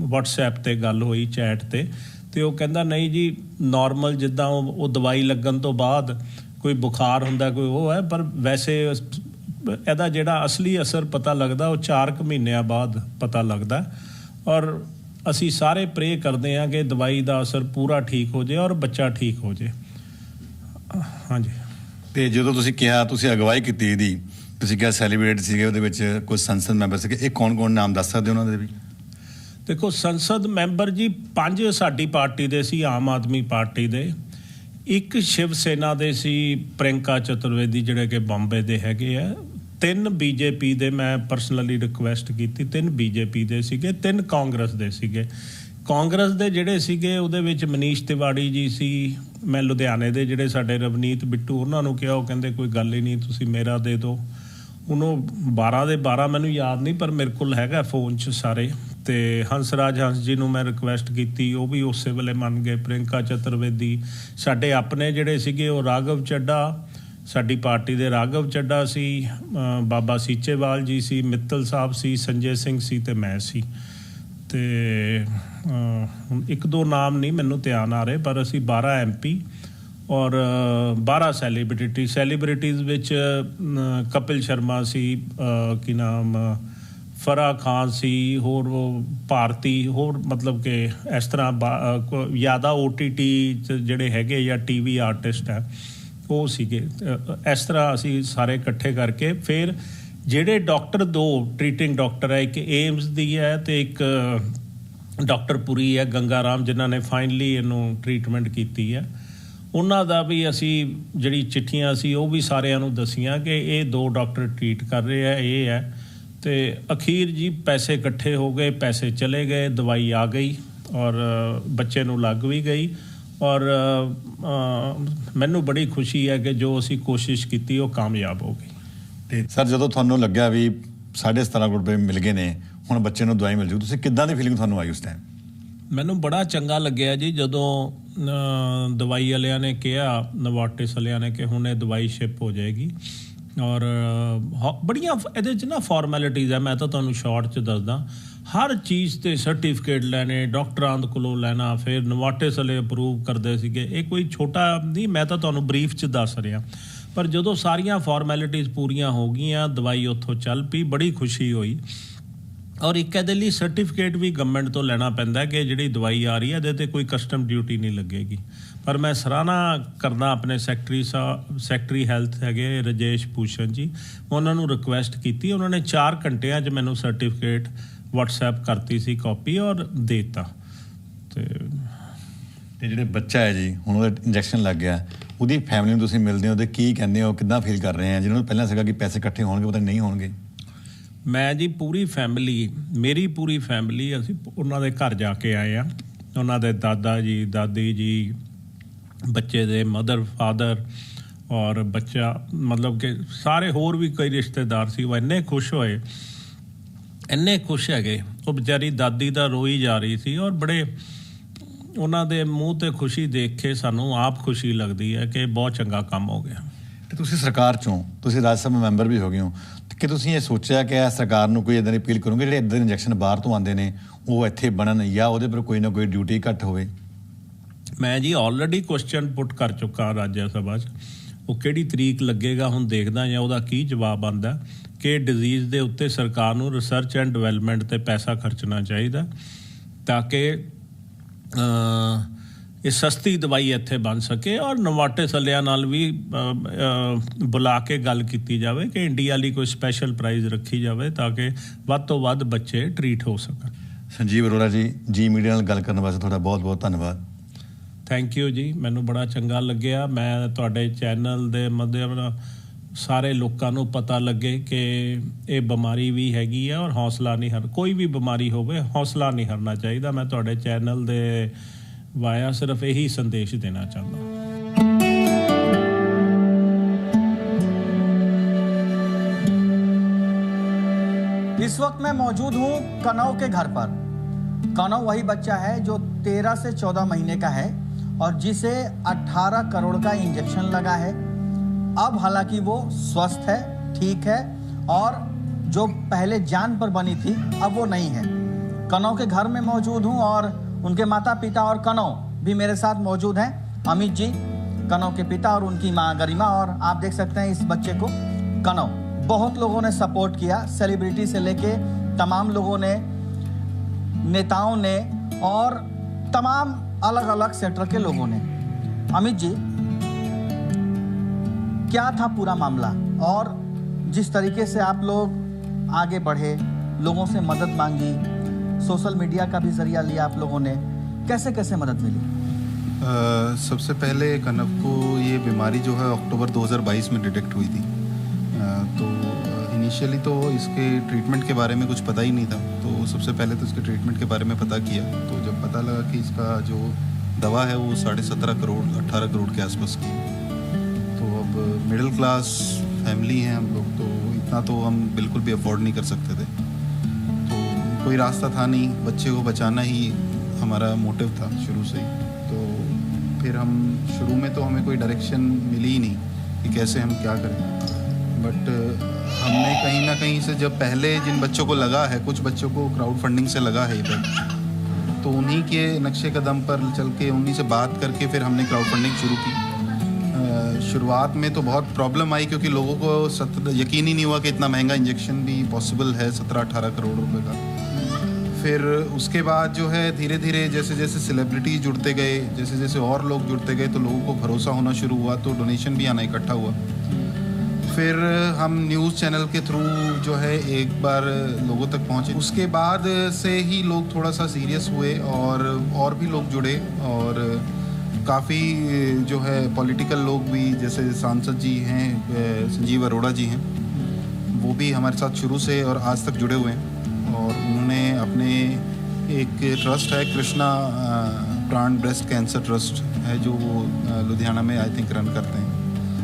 [SPEAKER 3] WhatsApp 'ਤੇ ਗੱਲ ਹੋਈ, ਚੈਟ 'ਤੇ ਉਹ ਕਹਿੰਦਾ ਨਹੀਂ ਜੀ, ਨਾਰਮਲ ਜਿੱਦਾਂ ਉਹ ਦਵਾਈ ਲੱਗਣ ਤੋਂ ਬਾਅਦ ਕੋਈ ਬੁਖਾਰ ਹੁੰਦਾ, ਕੋਈ ਉਹ ਹੈ, ਪਰ ਵੈਸੇ ਇਹਦਾ ਜਿਹੜਾ ਅਸਲੀ ਅਸਰ ਪਤਾ ਲੱਗਦਾ ਉਹ 4 ਮਹੀਨਿਆਂ ਬਾਅਦ ਪਤਾ ਲੱਗਦਾ। ਔਰ ਅਸੀਂ ਸਾਰੇ ਪ੍ਰੇ ਕਰਦੇ ਹਾਂ ਕਿ ਦਵਾਈ ਦਾ ਅਸਰ ਪੂਰਾ ਠੀਕ ਹੋ ਜਾਏ ਔਰ ਬੱਚਾ ਠੀਕ ਹੋ ਜਾਏ। ਹਾਂਜੀ।
[SPEAKER 2] ਤੇ ਜਦੋਂ ਤੁਸੀਂ ਕਿਹਾ, ਤੁਸੀਂ ਅਗਵਾਈ ਕੀਤੀ ਇਹਦੀ, ਤੁਸੀਂ ਕਿਹਾ ਸੈਲੀਬ੍ਰਿਟੀ ਸੀਗੇ, ਉਹਦੇ ਵਿੱਚ ਕੁਝ ਸੰਸਦ ਮੈਂਬਰ ਸੀਗੇ, ਇਹ ਕੌਣ ਨਾਮ ਦੱਸ ਸਕਦੇ ਉਹਨਾਂ ਦੇ ਵੀ?
[SPEAKER 3] ਦੇਖੋ, ਸੰਸਦ ਮੈਂਬਰ ਜੀ 5 ਸਾਡੀ ਪਾਰਟੀ ਦੇ ਸੀ, ਆਮ ਆਦਮੀ ਪਾਰਟੀ ਦੇ। 1 ਸ਼ਿਵ ਸੈਨਾ ਦੇ ਸੀ, ਪ੍ਰਿਯੰਕਾ ਚਤੁਰਵੇਦੀ, ਜਿਹੜੇ ਕਿ ਬੰਬੇ ਦੇ ਹੈਗੇ ਆ। 3 BJP ਦੇ ਮੈਂ ਪਰਸਨਲੀ ਰਿਕੁਐਸਟ ਕੀਤੀ, 3 BJP ਦੇ ਸੀਗੇ, 3 ਕਾਂਗਰਸ ਦੇ ਸੀਗੇ। ਕਾਂਗਰਸ ਦੇ ਜਿਹੜੇ ਸੀਗੇ ਉਹਦੇ ਵਿੱਚ ਮਨੀਸ਼ ਤਿਵਾੜੀ ਜੀ ਸੀ। ਮੈਂ ਲੁਧਿਆਣੇ ਦੇ ਜਿਹੜੇ ਸਾਡੇ ਰਵਨੀਤ ਬਿੱਟੂ, ਉਹਨਾਂ ਨੂੰ ਕਿਹਾ, ਉਹ ਕਹਿੰਦੇ ਕੋਈ ਗੱਲ ਹੀ ਨਹੀਂ, ਤੁਸੀਂ ਮੇਰਾ ਦੇ ਦਿਓ। ਉਹਨੂੰ 12 ਦੇ 12 ਮੈਨੂੰ ਯਾਦ ਨਹੀਂ, ਪਰ ਮੇਰੇ ਕੋਲ ਹੈਗਾ ਫੋਨ 'ਚ ਸਾਰੇ। ਤੇ ਹੰਸਰਾਜ ਹੰਸ ਜੀ ਨੂੰ ਮੈਂ ਰਿਕੁਐਸਟ ਕੀਤੀ, ਉਹ ਵੀ ਉਸੇ ਵੇਲੇ ਮੰਨ ਗਏ। ਪ੍ਰਿਯੰਕਾ ਚਤੁਰਵੇਦੀ, ਸਾਡੇ ਆਪਣੇ ਜਿਹੜੇ ਸੀਗੇ ਉਹ ਰਾਘਵ ਚੱਡਾ, ਸਾਡੀ ਪਾਰਟੀ ਦੇ ਰਾਘਵ ਚੱਡਾ ਸੀ, ਬਾਬਾ ਸੀਚੇਵਾਲ ਜੀ ਸੀ, ਮਿੱਤਲ ਸਾਹਿਬ ਸੀ, ਸੰਜੇ ਸਿੰਘ ਸੀ ਤੇ ਮੈਂ ਸੀ। ਤੇ ਹੁਣ 1-2 ਨਾਮ ਨਹੀਂ ਮੈਨੂੰ ਧਿਆਨ ਆ ਰਹੇ, ਪਰ ਅਸੀਂ 12 MP ਔਰ 12 ਸੈਲੀਬ੍ਰਿਟੀਜ਼ ਵਿੱਚ ਕਪਿਲ ਸ਼ਰਮਾ ਸੀ, ਕੀ ਨਾਮ, ਫਰਾਹ ਖਾਨ ਸੀ, ਹੋਰ ਭਾਰਤੀ, ਹੋਰ ਮਤਲਬ ਕਿ ਇਸ ਤਰ੍ਹਾਂ ਜ਼ਿਆਦਾ OTT ਜਿਹੜੇ ਹੈਗੇ ਜਾਂ TV ਆਰਟਿਸਟ ਹੈ ਉਹ ਸੀਗੇ। ਇਸ ਤਰ੍ਹਾਂ ਅਸੀਂ ਸਾਰੇ ਇਕੱਠੇ ਕਰਕੇ ਫਿਰ ਜਿਹੜੇ ਡਾਕਟਰ, 2 ਟ੍ਰੀਟਿੰਗ ਡਾਕਟਰ ਹੈ, ਇੱਕ ਏਮਸ ਦੀ ਹੈ ਤੇ ਇੱਕ ਡਾਕਟਰ ਪੁਰੀ ਹੈ, ਗੰਗਾ ਰਾਮ, ਜਿਨ੍ਹਾਂ ਨੇ ਫਾਈਨਲੀ ਇਹਨੂੰ ਟ੍ਰੀਟਮੈਂਟ ਕੀਤੀ ਹੈ, ਉਹਨਾਂ ਦਾ ਵੀ ਅਸੀਂ ਜਿਹੜੀ ਚਿੱਠੀਆਂ ਸੀ ਉਹ ਵੀ ਸਾਰਿਆਂ ਨੂੰ ਦੱਸੀਆਂ ਕਿ ਇਹ 2 ਡਾਕਟਰ ਟ੍ਰੀਟ ਕਰ ਰਹੇ ਆ, ਇਹ ਹੈ। ਤੇ ਅਖੀਰ ਜੀ ਪੈਸੇ ਇਕੱਠੇ ਹੋ ਗਏ, ਪੈਸੇ ਚਲੇ ਗਏ, ਦਵਾਈ ਆ ਗਈ ਔਰ ਬੱਚੇ ਨੂੰ ਲੱਗ ਵੀ ਗਈ। ਔਰ ਮੈਨੂੰ ਬੜੀ ਖੁਸ਼ੀ ਹੈ ਕਿ ਜੋ ਅਸੀਂ ਕੋਸ਼ਿਸ਼ ਕੀਤੀ ਉਹ ਕਾਮਯਾਬ ਹੋ ਗਈ।
[SPEAKER 2] ਤੇ ਸਰ, ਜਦੋਂ ਤੁਹਾਨੂੰ ਲੱਗਿਆ ਵੀ 17.5 ਕਰੋੜ ਰੁਪਏ ਮਿਲ ਗਏ ਨੇ, ਹੁਣ ਬੱਚੇ ਨੂੰ ਦਵਾਈ ਮਿਲ ਜੂ, ਤੁਸੀਂ ਕਿੱਦਾਂ ਦੀ ਫੀਲਿੰਗ ਤੁਹਾਨੂੰ ਆਈ ਉਸ ਟਾਈਮ?
[SPEAKER 3] ਮੈਨੂੰ ਬੜਾ ਚੰਗਾ ਲੱਗਿਆ ਜੀ, ਜਦੋਂ ਦਵਾਈ ਵਾਲਿਆਂ ਨੇ ਕਿਹਾ, ਨੋਵਾਰਟਿਸ ਵਾਲਿਆਂ ਨੇ, ਕਿ ਹੁਣ ਇਹ ਦਵਾਈ ਸ਼ਿਪ ਹੋ ਜਾਏਗੀ। ਔਰ ਬੜੀਆਂ ਇਹਦੇ 'ਚ ਨਾ ਫਾਰਮੈਲਿਟੀਜ਼ ਹੈ, ਮੈਂ ਤਾਂ ਤੁਹਾਨੂੰ ਸ਼ਾਰਟ 'ਚ ਦੱਸਦਾ। ਹਰ ਚੀਜ਼ 'ਤੇ ਸਰਟੀਫਿਕੇਟ ਲੈਣੇ, ਡਾਕਟਰਾਂ ਦੇ ਕੋਲੋਂ ਲੈਣਾ, ਫਿਰ ਨੋਵਾਰਟਿਸ ਵਾਲੇ ਅਪਰੂਵ ਕਰਦੇ ਸੀਗੇ। ਇਹ ਕੋਈ ਛੋਟਾ ਨਹੀਂ, ਮੈਂ ਤਾਂ ਤੁਹਾਨੂੰ ਬਰੀਫ 'ਚ ਦੱਸ ਰਿਹਾ। ਪਰ ਜਦੋਂ ਸਾਰੀਆਂ ਫਾਰਮੈਲਿਟੀਜ਼ ਪੂਰੀਆਂ ਹੋ ਗਈਆਂ, ਦਵਾਈ ਉੱਥੋਂ ਚੱਲ ਪਈ, ਬੜੀ ਖੁਸ਼ੀ ਹੋਈ। ਔਰ ਇੱਕ ਇਹਦੇ ਲਈ ਸਰਟੀਫਿਕੇਟ ਵੀ ਗਵਰਨਮੈਂਟ ਤੋਂ ਲੈਣਾ ਪੈਂਦਾ ਕਿ ਜਿਹੜੀ ਦਵਾਈ ਆ ਰਹੀ ਹੈ ਇਹਦੇ 'ਤੇ ਕੋਈ ਕਸਟਮ ਡਿਊਟੀ ਨਹੀਂ ਲੱਗੇਗੀ। ਪਰ ਮੈਂ ਸਰਾਹਨਾ ਕਰਦਾ ਆਪਣੇ ਸੈਕਟਰੀ ਹੈਲਥ ਹੈਗੇ ਰਜੇਸ਼ ਭੂਸ਼ਣ ਜੀ, ਉਹਨਾਂ ਨੂੰ ਰਿਕੁਐਸਟ ਕੀਤੀ, ਉਹਨਾਂ ਨੇ 4 ਘੰਟਿਆਂ 'ਚ ਮੈਨੂੰ ਸਰਟੀਫਿਕੇਟ WhatsApp ਕਰਤੀ ਸੀ ਕਾਪੀ ਔਰ ਦੇ ਦਿੱਤਾ।
[SPEAKER 2] ਤੇ ਜਿਹੜੇ ਬੱਚਾ ਹੈ ਜੀ, ਹੁਣ ਉਹਦਾ ਇੰਜੈਕਸ਼ਨ ਲੱਗ ਗਿਆ, ਉਹਦੀ ਫੈਮਿਲੀ ਨੂੰ ਤੁਸੀਂ ਮਿਲਦੇ ਹੋ, ਉਹਦੇ ਕੀ ਕਹਿੰਦੇ ਹੋ, ਕਿੱਦਾਂ ਫੀਲ ਕਰ ਰਹੇ ਆ? ਜਿਹਨਾਂ ਨੂੰ ਪਹਿਲਾਂ ਸੀਗਾ ਕਿ ਪੈਸੇ ਇਕੱਠੇ ਹੋਣਗੇ, ਪਤਾ ਨਹੀਂ ਹੋਣਗੇ।
[SPEAKER 3] ਮੈਂ ਜੀ ਪੂਰੀ ਫੈਮਿਲੀ, ਮੇਰੀ ਪੂਰੀ ਫੈਮਿਲੀ, ਅਸੀਂ ਉਹਨਾਂ ਦੇ ਘਰ ਜਾ ਕੇ ਆਏ ਹਾਂ। ਉਹਨਾਂ ਦੇ ਦਾਦਾ ਜੀ, ਦਾਦੀ ਜੀ, बच्चे दे मदर फादर और बच्चा मतलब कि सारे होर भी कई रिश्तेदार सी वो इन्ने खुश होए, इन्ने खुश है। वो बेचारी दादी दा रोई जा रही थी और बड़े उन्हां दे मूँह ते खुशी देख के सानू आप खुशी लगती है कि बहुत चंगा काम हो गया।
[SPEAKER 2] ਤੇ ਤੁਸੀਂ ਸਰਕਾਰ ਚੋਂ ਤੁਸੀਂ ਰਾਜ ਸਭਾ ਮੈਂਬਰ ਵੀ ਹੋ ਗਏ ਹੋ ਕਿ ਤੁਸੀਂ ਇਹ ਸੋਚਿਆ ਕਿ ਇਹ ਸਰਕਾਰ ਨੂੰ ਕੋਈ ਇਦਾਂ ਦੀ ਅਪੀਲ ਕਰੋਗੇ ਜਿਹੜੇ ਇਦਾਂ ਦੇ ਇੰਜੈਕਸ਼ਨ ਬਾਹਰ ਤੋਂ ਆਉਂਦੇ ਨੇ ਉਹ ਇੱਥੇ ਬਣਨ ਜਾਂ ਉਹਦੇ ਪਰ ਕੋਈ ਨਾ ਕੋਈ ਡਿਊਟੀ ਘੱਟ ਹੋਵੇ?
[SPEAKER 3] ਮੈਂ ਜੀ ਆਲਰੇਡੀ ਕੁਐਸਚਨ ਪੁੱਟ ਕਰ ਚੁੱਕਾ ਰਾਜ ਸਭਾ 'ਚ, ਉਹ ਕਿਹੜੀ ਤਰੀਕ ਲੱਗੇਗਾ ਹੁਣ ਦੇਖਦਾ ਜਾਂ ਉਹਦਾ ਕੀ ਜਵਾਬ ਆਉਂਦਾ ਕਿ ਡਿਜ਼ੀਜ਼ ਦੇ ਉੱਤੇ ਸਰਕਾਰ ਨੂੰ ਰਿਸਰਚ ਐਂਡ ਡਿਵੈਲਪਮੈਂਟ ਤੇ ਪੈਸਾ ਖਰਚਣਾ ਚਾਹੀਦਾ ਤਾਂ ਕਿ ਇਹ ਸਸਤੀ ਦਵਾਈ ਇੱਥੇ ਬਣ ਸਕੇ ਔਰ ਨੋਵਾਰਟਿਸ ਵਾਲਿਆਂ ਨਾਲ ਵੀ ਬੁਲਾ ਕੇ ਗੱਲ ਕੀਤੀ ਜਾਵੇ ਕਿ ਇੰਡੀਆ ਲਈ ਕੋਈ ਸਪੈਸ਼ਲ ਪ੍ਰਾਈਜ਼ ਰੱਖੀ ਜਾਵੇ ਤਾਂ ਕਿ ਵੱਧ ਤੋਂ ਵੱਧ ਬੱਚੇ ਟਰੀਟ ਹੋ ਸਕਣ।
[SPEAKER 2] ਸੰਜੀਵ ਅਰੋੜਾ ਜੀ ਮੀਡੀਆ ਨਾਲ ਗੱਲ ਕਰਨ ਵਾਸਤੇ ਤੁਹਾਡਾ ਬਹੁਤ ਬਹੁਤ ਧੰਨਵਾਦ।
[SPEAKER 3] ਥੈਂਕ ਯੂ ਜੀ, ਮੈਨੂੰ ਬੜਾ ਚੰਗਾ ਲੱਗਿਆ। ਮੈਂ ਤੁਹਾਡੇ ਚੈਨਲ ਦੇ ਮਾਧਿਅਮ ਨਾਲ ਸਾਰੇ ਲੋਕਾਂ ਨੂੰ ਪਤਾ ਲੱਗੇ ਕਿ ਇਹ ਬਿਮਾਰੀ ਵੀ ਹੈਗੀ ਆ ਔਰ ਹੌਸਲਾ ਨਹੀਂ ਹਰ ਕੋਈ ਵੀ ਬਿਮਾਰੀ ਹੋਵੇ ਹੌਸਲਾ ਨਹੀਂ ਹਰਨਾ ਚਾਹੀਦਾ। ਮੈਂ ਤੁਹਾਡੇ ਚੈਨਲ ਦੇ वाया सिर्फ यही संदेश देना चाहता हूँ।
[SPEAKER 4] इस वक्त मैं मौजूद हूँ कनौ के घर पर। कनौ वही बच्चा है जो 13 से 14 महीने का है और जिसे 18 करोड़ का इंजेक्शन लगा है। अब हालांकि वो स्वस्थ है, ठीक है और जो पहले जान पर बनी थी अब वो नहीं है। कनौ के घर में मौजूद हूँ और उनके माता पिता और कनौ भी मेरे साथ मौजूद हैं। अमित जी कनौ के पिता और उनकी माँ गरिमा, और आप देख सकते हैं इस बच्चे को कनौ। बहुत लोगों ने सपोर्ट किया, सेलिब्रिटी से लेके तमाम लोगों ने, नेताओं ने और तमाम अलग अलग सेक्टर के लोगों ने। अमित जी क्या था पूरा मामला और जिस तरीके से आप लोग आगे बढ़े, लोगों से मदद मांगी, सोशल मीडिया का भी जरिया लिया आप लोगों ने, कैसे कैसे मदद मिली?
[SPEAKER 5] सबसे पहले कनव को ये बीमारी जो है अक्टूबर 2022 में डिटेक्ट हुई थी। तो इनिशियली तो इसके ट्रीटमेंट के बारे में कुछ पता ही नहीं था, तो सबसे पहले तो इसके ट्रीटमेंट के बारे में पता किया। तो जब पता लगा कि इसका जो दवा है वो 17.5 करोड़ 18 करोड़ के आसपास की, तो अब मिडिल क्लास फैमिली हैं हम लोग, तो इतना तो हम बिल्कुल भी अफोर्ड नहीं कर सकते थे। कोई रास्ता था नहीं, बच्चे को बचाना ही हमारा मोटिव था शुरू से ही। तो फिर हम शुरू में तो हमें कोई डायरेक्शन मिली ही नहीं कि कैसे हम क्या करें, बट हमने कहीं ना कहीं से जब पहले जिन बच्चों को लगा है, कुछ बच्चों को क्राउड फंडिंग से लगा है इधर, तो उन्हीं के नक्शे कदम पर चल के उन्हीं से बात करके फिर हमने क्राउड फंडिंग शुरू की। शुरुआत में तो बहुत प्रॉब्लम आई क्योंकि लोगों को यकीन ही नहीं हुआ कि इतना महंगा इंजेक्शन भी पॉसिबल है 17-18 करोड़ रुपए का। फिर उसके बाद जो है धीरे धीरे जैसे जैसे सेलिब्रिटी जुड़ते गए, जैसे जैसे और लोग जुड़ते गए, तो लोगों को भरोसा होना शुरू हुआ, तो डोनेशन भी आना इकट्ठा हुआ। फिर हम न्यूज़ चैनल के थ्रू जो है एक बार लोगों तक पहुँचे। उसके बाद से ही लोग थोड़ा सा सीरियस हुए और भी लोग जुड़े, और काफ़ी जो है पॉलिटिकल लोग भी, जैसे सांसद जी हैं संजीव अरोड़ा जी हैं, वो भी हमारे साथ शुरू से और आज तक जुड़े हुए हैं। और उन्होंने अपने एक ट्रस्ट है कृष्णा प्राण ब्रेस्ट कैंसर ट्रस्ट है, जो वो लुधियाना में आई थिंक रन करते हैं,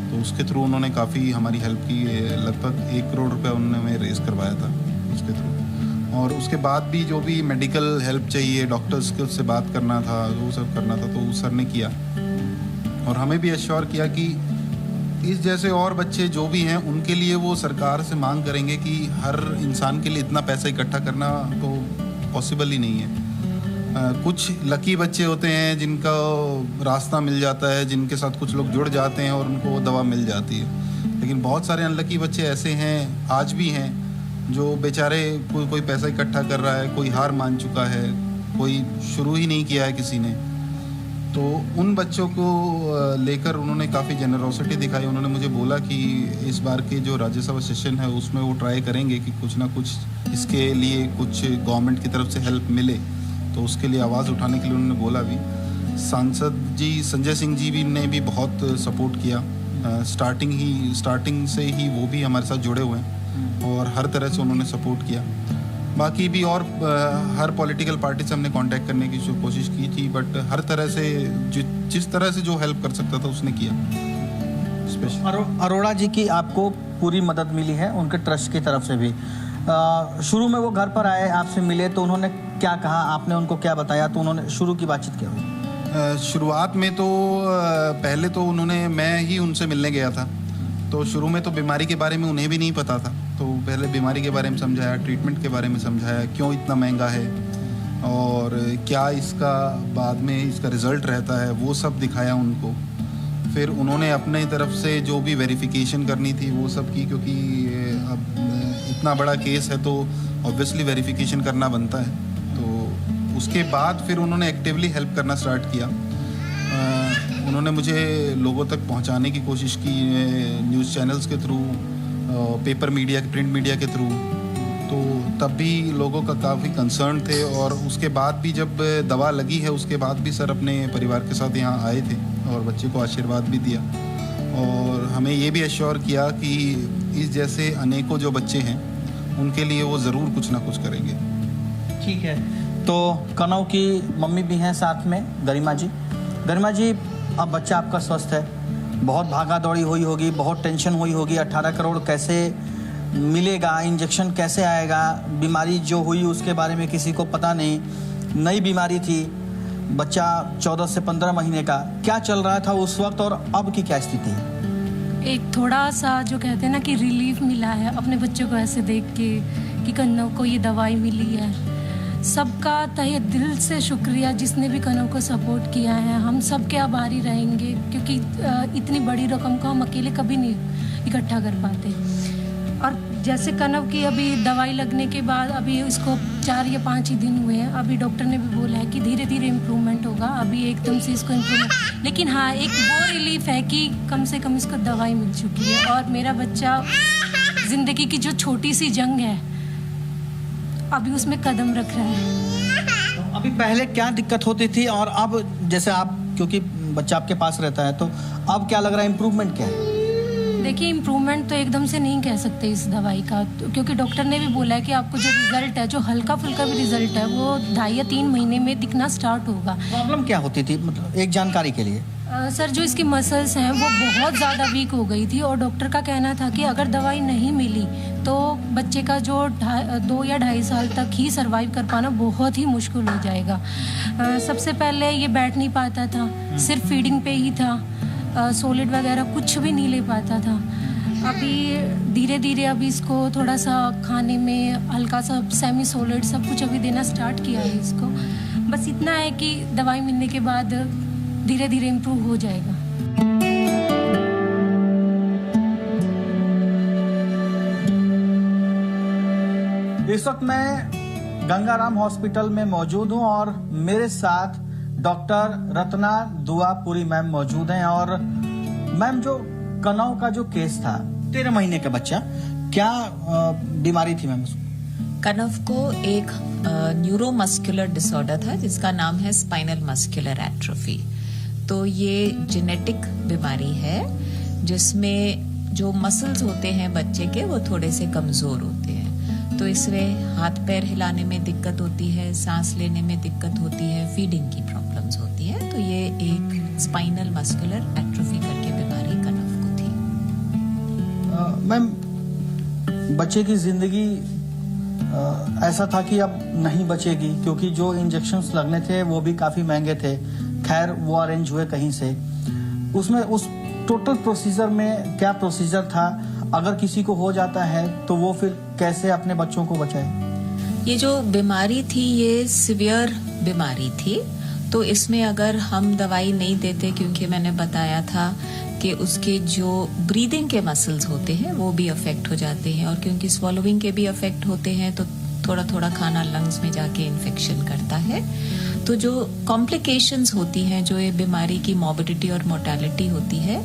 [SPEAKER 5] तो उसके थ्रू उन्होंने काफ़ी हमारी हेल्प की। लगभग 1 करोड़ रुपया उन्होंने हमें रेज़ करवाया था उसके थ्रू। और उसके बाद भी जो भी मेडिकल हेल्प चाहिए, डॉक्टर्स के उससे बात करना था, वो सब करना था, तो उस सर ने किया और हमें भी एश्योर किया कि इस जैसे और बच्चे जो भी हैं उनके लिए वो सरकार से मांग करेंगे कि हर इंसान के लिए इतना पैसा इकट्ठा करना तो पॉसिबल ही नहीं है। कुछ लकी बच्चे होते हैं जिनका रास्ता मिल जाता है, जिनके साथ कुछ लोग जुड़ जाते हैं और उनको वो दवा मिल जाती है, लेकिन बहुत सारे अनलकी बच्चे ऐसे हैं, आज भी हैं, जो बेचारे कोई पैसा इकट्ठा कर रहा है, कोई हार मान चुका है, कोई शुरू ही नहीं किया है किसी ने। तो उन बच्चों को लेकर उन्होंने काफ़ी जेनरोसिटी दिखाई। उन्होंने मुझे बोला कि इस बार के जो राज्यसभा सेशन है उसमें वो ट्राई करेंगे कि कुछ ना कुछ इसके लिए कुछ गवर्नमेंट की तरफ से हेल्प मिले, तो उसके लिए आवाज़ उठाने के लिए उन्होंने बोला भी। सांसद जी संजय सिंह जी भी ने भी बहुत सपोर्ट किया, स्टार्टिंग से ही वो भी हमारे साथ जुड़े हुए हैं और हर तरह से उन्होंने सपोर्ट किया। बाकी भी और हर पॉलिटिकल पार्टी से हमने कांटेक्ट करने की कोशिश की थी, बट हर तरह से जिस तरह से जो हेल्प कर सकता था उसने किया।
[SPEAKER 4] अरोड़ा जी की आपको पूरी मदद मिली है उनके ट्रस्ट की तरफ से भी। शुरू में वो घर पर आए, आपसे मिले तो उन्होंने क्या कहा, आपने उनको क्या बताया, तो उन्होंने शुरू की बातचीत क्या हुई?
[SPEAKER 5] शुरुआत में तो पहले तो मैं ही उनसे मिलने गया था, तो शुरू में तो बीमारी के बारे में उन्हें भी नहीं पता था, तो पहले बीमारी के बारे में समझाया, ट्रीटमेंट के बारे में समझाया, क्यों इतना महंगा है और क्या इसका बाद में इसका रिज़ल्ट रहता है, वो सब दिखाया उनको। फिर उन्होंने अपने तरफ से जो भी वेरिफिकेशन करनी थी वो सब की, क्योंकि अब इतना बड़ा केस है तो ऑब्वियसली वेरिफिकेशन करना बनता है। तो उसके बाद फिर उन्होंने एक्टिवली हेल्प करना स्टार्ट किया। उन्होंने मुझे लोगों तक पहुंचाने की कोशिश की, न्यूज़ चैनल्स के through, paper media, print media के थ्रू। तो तब भी लोगों का काफ़ी कंसर्न थे, और उसके बाद भी जब दवा लगी है उसके बाद भी सर अपने परिवार के साथ यहाँ आए थे और बच्चे को आशीर्वाद भी दिया, और हमें ये भी एश्योर किया कि इस जैसे अनेकों जो बच्चे हैं उनके लिए वो ज़रूर कुछ ना कुछ करेंगे।
[SPEAKER 4] ठीक है, तो कनव की मम्मी भी हैं साथ में, गरिमा जी। गरिमा जी, अब बच्चा आपका स्वस्थ है, बहुत भागा दौड़ी हुई होगी, बहुत टेंशन हुई होगी, 18 करोड़ कैसे मिलेगा, इंजेक्शन कैसे आएगा, बीमारी जो हुई उसके बारे में किसी को पता नहीं, नई बीमारी थी, बच्चा 14 से 15 महीने का, क्या चल रहा था उस वक्त और अब की क्या स्थिति है?
[SPEAKER 1] एक थोड़ा सा जो कहते हैं ना कि रिलीफ मिला है अपने बच्चों को ऐसे देख के कि कन्नव को ये दवाई मिली है। सबका तहे दिल से शुक्रिया जिसने भी कन्नव को सपोर्ट किया है, हम सब के आभारी रहेंगे, क्योंकि इतनी बड़ी रकम को हम अकेले कभी नहीं इकट्ठा कर पाते। और जैसे कन्नव की अभी दवाई लगने के बाद अभी इसको 4 या 5 ही दिन हुए हैं, अभी डॉक्टर ने भी बोला है कि धीरे धीरे इम्प्रूवमेंट होगा, अभी एकदम से इसको इम्प्रूवमेंट, लेकिन हाँ एक वो रिलीफ है कि कम से कम इसको दवाई मिल चुकी है और मेरा बच्चा जिंदगी की जो छोटी सी जंग है अभी उसमें कदम रख रहा है।
[SPEAKER 4] अभी पहले क्या दिक्कत होती थी और अब जैसे आप, क्योंकि बच्चा आपके पास रहता है, तो अब क्या लग रहा है, इम्प्रूवमेंट क्या है?
[SPEAKER 1] देखिए इम्प्रूवमेंट तो एकदम से नहीं कह सकते इस दवाई का, क्योंकि डॉक्टर ने भी बोला है कि आपको जो रिजल्ट है, जो हल्का फुल्का भी रिजल्ट है, वो 2.5 या 3 महीने में दिखना स्टार्ट होगा।
[SPEAKER 4] प्रॉब्लम क्या होती थी, मतलब एक जानकारी के लिए?
[SPEAKER 1] सर जो इसकी मसल्स हैं वो बहुत ज़्यादा वीक हो गई थी और डॉक्टर का कहना था कि अगर दवाई नहीं मिली तो बच्चे का जो 2 या 2.5 साल तक ही सर्वाइव कर पाना बहुत ही मुश्किल हो जाएगा। सबसे पहले ये बैठ नहीं पाता था, सिर्फ फीडिंग पे ही था, सॉलिड वगैरह कुछ भी नहीं ले पाता था। अभी धीरे धीरे अभी इसको थोड़ा सा खाने में हल्का सा सेमी सॉलिड सब कुछ अभी देना स्टार्ट किया है इसको। बस इतना है कि दवाई मिलने के बाद धीरे धीरे इम्प्रूव हो जाएगा।
[SPEAKER 4] इस वक्त मैं गंगाराम हॉस्पिटल में मौजूद हूं और मेरे साथ डॉक्टर रत्ना दुआपुरी मैम मौजूद हैं। और मैम, जो कनव का जो केस था, 13 महीने का बच्चा, क्या बीमारी थी मैम उसको?
[SPEAKER 6] कनव को एक न्यूरोमस्कुलर डिसऑर्डर था जिसका नाम है स्पाइनल मस्कुलर एट्रोफी। तो ये जेनेटिक बीमारी है जिसमें जो मसल्स होते हैं बच्चे के वो थोड़े से कमजोर होते हैं, तो इसमें हाथ पैर हिलाने में दिक्कत होती है, सांस लेने में दिक्कत होती है, फीडिंग की प्रॉब्लम्स होती है। तो ये एक स्पाइनल मस्कुलर एट्रोफी करके बीमारी कनव को थी।
[SPEAKER 4] मैम, बच्चे की जिंदगी ऐसा था कि अब नहीं बचेगी, क्योंकि जो इंजेक्शंस लगने थे वो भी काफी महंगे थे। खैर वो अरेंज हुए कहीं से। उसमें उस टोटल प्रोसीजर में क्या प्रोसीजर था, अगर किसी को हो जाता है तो वो फिर कैसे अपने बच्चों को बचाए?
[SPEAKER 6] ये जो बीमारी थी ये सिवियर बीमारी थी, तो इसमें अगर हम दवाई नहीं देते, क्योंकि मैंने बताया था कि उसके जो ब्रीदिंग के मसल्स होते हैं वो भी अफेक्ट हो जाते हैं, और क्योंकि स्वॉलोइंग के भी अफेक्ट होते हैं तो थोड़ा थोड़ा खाना लंग्स में जाके इन्फेक्शन करता है। तो जो कॉम्प्लिकेशंस होती हैं, जो ये बीमारी की मॉर्बिडिटी और मोर्टेलिटी होती है,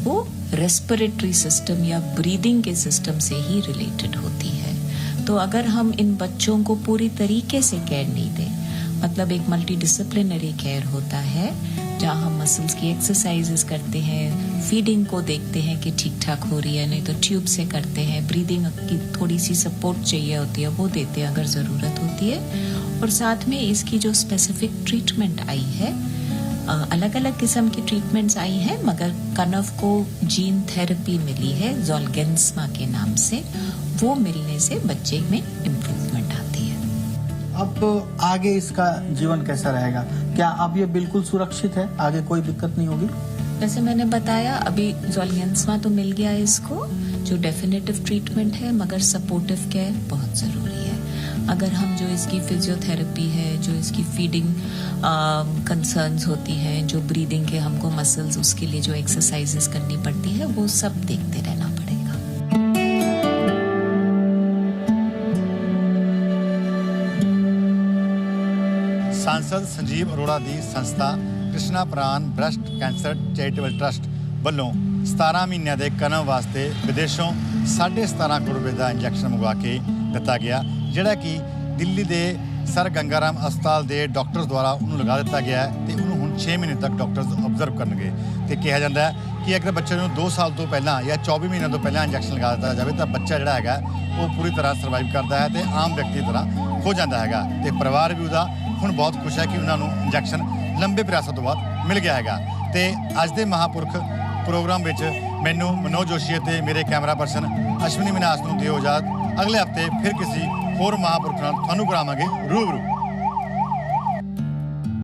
[SPEAKER 6] वो रेस्पिरेटरी सिस्टम या ब्रीदिंग के सिस्टम से ही रिलेटेड होती है। तो अगर हम इन बच्चों को पूरी तरीके से केयर नहीं दें मतलब एक मल्टी डिसिप्लिनरी केयर होता है जहाँ हम मसल्स की एक्सरसाइजेस करते हैं, फीडिंग को देखते हैं कि ठीक ठाक हो रही है, नहीं तो ट्यूब से करते हैं, ब्रीदिंग की थोड़ी सी सपोर्ट चाहिए होती है वो देते हैं अगर ज़रूरत होती है। और साथ में इसकी जो स्पेसिफिक ट्रीटमेंट आई है, अलग अलग किस्म की ट्रीटमेंट्स आई हैं, मगर कनव को जीन थेरेपी मिली है ज़ोलगेंस्मा के नाम से, वो मिलने से बच्चे में इम्प्रूवमेंट आती है।
[SPEAKER 4] अब आगे इसका जीवन कैसा रहेगा? क्या अब ये बिल्कुल सुरक्षित है, आगे कोई दिक्कत नहीं होगी?
[SPEAKER 6] जैसे मैंने बताया, अभी ज़ोलगेंस्मा तो मिल गया है इसको, जो डेफिनेटिव ट्रीटमेंट है, मगर सपोर्टिव केयर बहुत ज़रूरी है। अगर हम जो इसकी फिजियोथेरेपी है, जो इसकी फीडिंग कंसर्न्स होती हैं, जो ब्रीदिंग के हमको मसल्स उसके लिए जो एक्सरसाइजेस करनी पड़ती है, वो सब देखते रहना पड़ेगा।
[SPEAKER 2] सांसद संजीव अरोड़ा दी संस्था कृष्णा प्राण ब्रेस्ट कैंसर चैरिटेबल ट्रस्ट ਵੱਲੋਂ 17 ਮਹੀਨਿਆਂ ਦੇ ਕਨਵ ਵਾਸਤੇ ਵਿਦੇਸ਼ੋਂ 17.5 ਕਰੋੜ ਰੁਪਏ ਦਾ ਇੰਜੈਕਸ਼ਨ ਮੰਗਵਾ ਕੇ ਦਿੱਤਾ ਗਿਆ, ਜਿਹੜਾ ਕਿ ਦਿੱਲੀ ਦੇ ਸਰ ਗੰਗਾਰਾਮ ਹਸਪਤਾਲ ਦੇ ਡਾਕਟਰਸ ਦੁਆਰਾ ਉਹਨੂੰ ਲਗਾ ਦਿੱਤਾ ਗਿਆ ਤੇ ਉਹਨੂੰ ਹੁਣ 6 ਮਹੀਨੇ ਤੱਕ ਡਾਕਟਰਸ ਆਬਜ਼ਰਵ ਕਰਨਗੇ। ਤੇ ਕਿਹਾ ਜਾਂਦਾ ਹੈ ਕਿ ਅਗਰ ਬੱਚੇ ਨੂੰ 2 ਸਾਲ ਤੋਂ ਪਹਿਲਾਂ ਜਾਂ 24 ਮਹੀਨਿਆਂ ਤੋਂ ਪਹਿਲਾਂ ਇੰਜੈਕਸ਼ਨ ਲਗਾ ਦਿੱਤਾ ਜਾਵੇ ਤਾਂ ਬੱਚਾ ਜਿਹੜਾ ਹੈਗਾ ਉਹ ਪੂਰੀ ਤਰ੍ਹਾਂ ਸਰਵਾਈਵ ਕਰਦਾ ਹੈ ਤੇ ਆਮ ਵਿਅਕਤੀ ਦੀ ਤਰ੍ਹਾਂ ਹੋ ਜਾਂਦਾ ਹੈਗਾ। ਤੇ ਪਰਿਵਾਰ ਵੀ ਉਹਦਾ ਹੁਣ ਬਹੁਤ ਖੁਸ਼ ਹੈ ਕਿ ਉਹਨਾਂ ਨੂੰ ਇੰਜੈਕਸ਼ਨ ਲੰਬੇ ਪ੍ਰਯਾਸਾਂ ਤੋਂ ਬਾਅਦ ਮਿਲ ਗਿਆ ਹੈਗਾ। ਤੇ ਅੱਜ ਦੇ ਮਹਾਂਪੁਰਖ प्रोग्राम ਵਿੱਚ ਮੈਨੂੰ ਮਨੋਜ ਜੋਸ਼ੀ ਅਤੇ ਮੇਰੇ ਕੈਮਰਾ ਪਰਸਨ ਅਸ਼ਵਨੀ ਮਿਨਾਸ ਨੂੰ ਦਿਓ ਇਜਾਜ਼ਤ। ਅਗਲੇ ਹਫਤੇ ਫਿਰ ਕਿਸੇ ਹੋਰ ਮਹਾਂਪੁਰਖ ਨਾਲ ਤੁਹਾਨੂੰ ਕਰਾਵਾਂਗੇ ਰੂਬਰੂ।